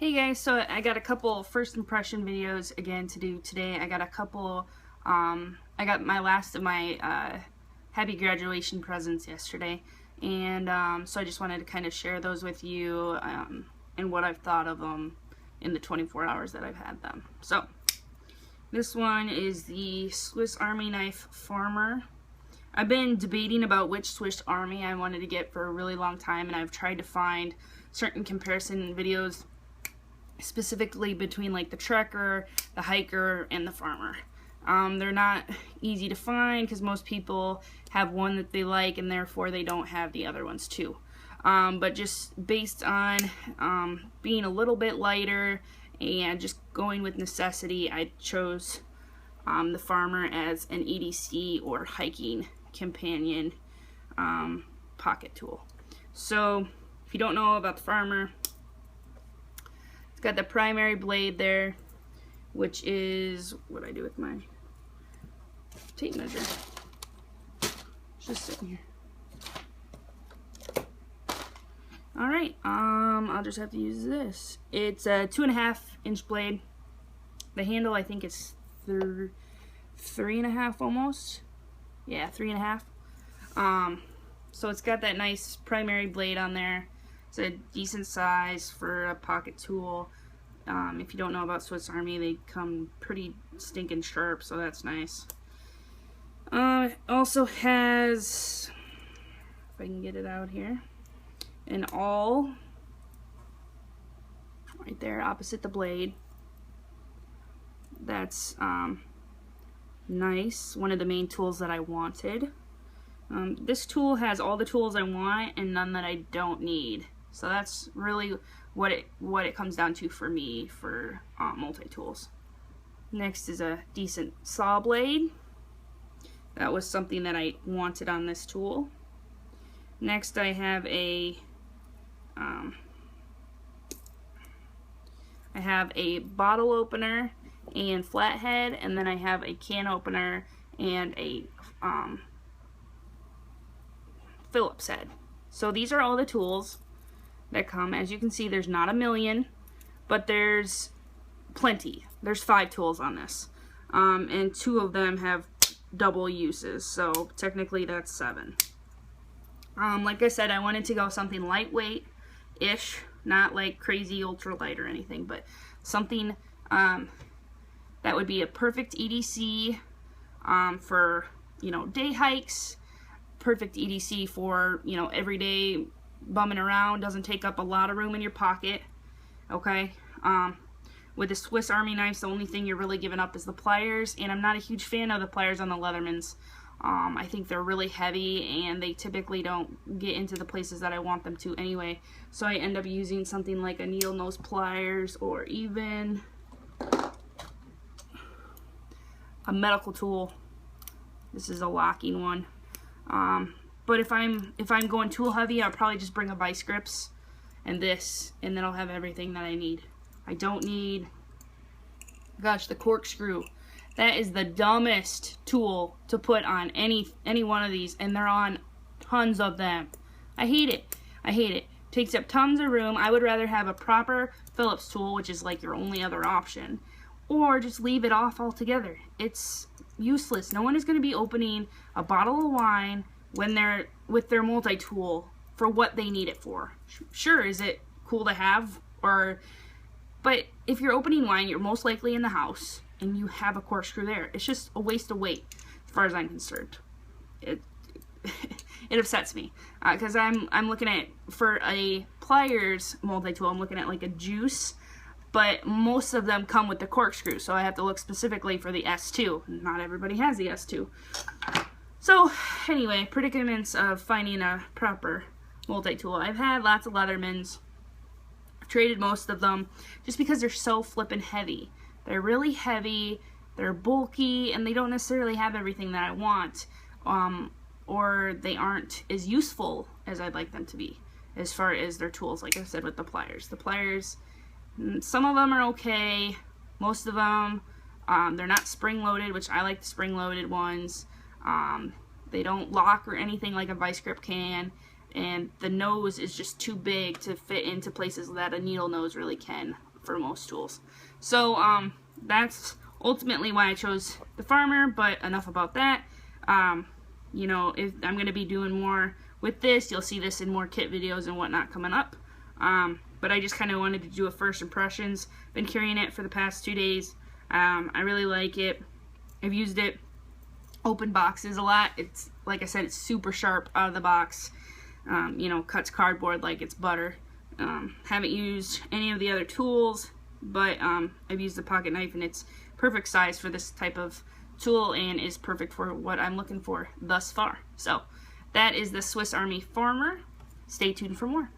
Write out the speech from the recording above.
Hey guys, so I got a couple first impression videos again to do today. I got a couple, I got my last of my happy graduation presents yesterday, and so I just wanted to kind of share those with you and what I've thought of them in the 24 hours that I've had them. So this one is the Swiss Army Knife Farmer. I've been debating about which Swiss Army I wanted to get for a really long time, and I've tried to find certain comparison videos specifically between like the trekker, the hiker, and the farmer. They're not easy to find because most people have one that they like and therefore they don't have the other ones too. But just based on being a little bit lighter and just going with necessity, I chose the farmer as an EDC or hiking companion pocket tool. So if you don't know about the farmer, got the primary blade there, which is what I do with my tape measure. It's just sitting here. Alright, I'll just have to use this. It's a 2.5-inch blade. The handle I think is 3.5 almost. Yeah, 3.5. So it's got that nice primary blade on there. It's a decent size for a pocket tool. If you don't know about Swiss Army, they come pretty stinking sharp, so that's nice. It also has, if I can get it out here, an awl right there opposite the blade. That's nice. One of the main tools that I wanted. This tool has all the tools I want and none that I don't need. So that's really what it comes down to for me for multi-tools. Next is a decent saw blade. That was something that I wanted on this tool. Next I have a bottle opener and flathead, and then I have a can opener and a Phillips head. So these are all the tools that come. As you can see, there's not a million, but there's plenty. There's 5 tools on this, and 2 of them have double uses, so technically that's 7. Like I said, I wanted to go something lightweight-ish, not like crazy ultralight or anything, but something that would be a perfect EDC for, you know, day hikes, perfect EDC for, you know, everyday bumming around, doesn't take up a lot of room in your pocket. Okay, with the Swiss Army knives, the only thing you're really giving up is the pliers, and I'm not a huge fan of the pliers on the Leathermans. I think they're really heavy and they typically don't get into the places that I want them to anyway, so I end up using something like a needle nose pliers or even a medical tool. This is a locking one. But if I'm going tool heavy, I'll probably just bring a vice grips and this, and then I'll have everything that I need. I don't need, gosh, the corkscrew. That is the dumbest tool to put on any one of these, and they're on tons of them. I hate it. I hate it. Takes up tons of room. I would rather have a proper Phillips tool, which is like your only other option, or just leave it off altogether. It's useless. No one is going to be opening a bottle of wine when they're with their multi-tool for what they need it for. Sure, is it cool to have, but if you're opening wine, you're most likely in the house and you have a corkscrew there. It's just a waste of weight as far as I'm concerned. It upsets me because I'm looking at, for a pliers multi-tool, I'm looking at like a Juice, but most of them come with the corkscrew, so I have to look specifically for the S2. Not everybody has the S2. So anyway, predicaments of finding a proper multi-tool. I've had lots of Leathermans. I've traded most of them just because they're so flippin' heavy. They're really heavy, they're bulky, and they don't necessarily have everything that I want, or they aren't as useful as I'd like them to be as far as their tools, like I said with the pliers. The pliers, some of them are okay, most of them, they're not spring-loaded, which I like the spring-loaded ones. They don't lock or anything like a vice grip can, and the nose is just too big to fit into places that a needle nose really can for most tools. So that's ultimately why I chose the Farmer, but enough about that. You know, if I'm going to be doing more with this, you'll see this in more kit videos and whatnot coming up. But I just kind of wanted to do a first impressions. Been carrying it for the past 2 days. I really like it. I've used it open boxes a lot. It's, like I said, it's super sharp out of the box. You know, cuts cardboard like it's butter. Haven't used any of the other tools, but I've used the pocket knife, and it's perfect size for this type of tool and is perfect for what I'm looking for thus far. So that is the Swiss Army Farmer. Stay tuned for more.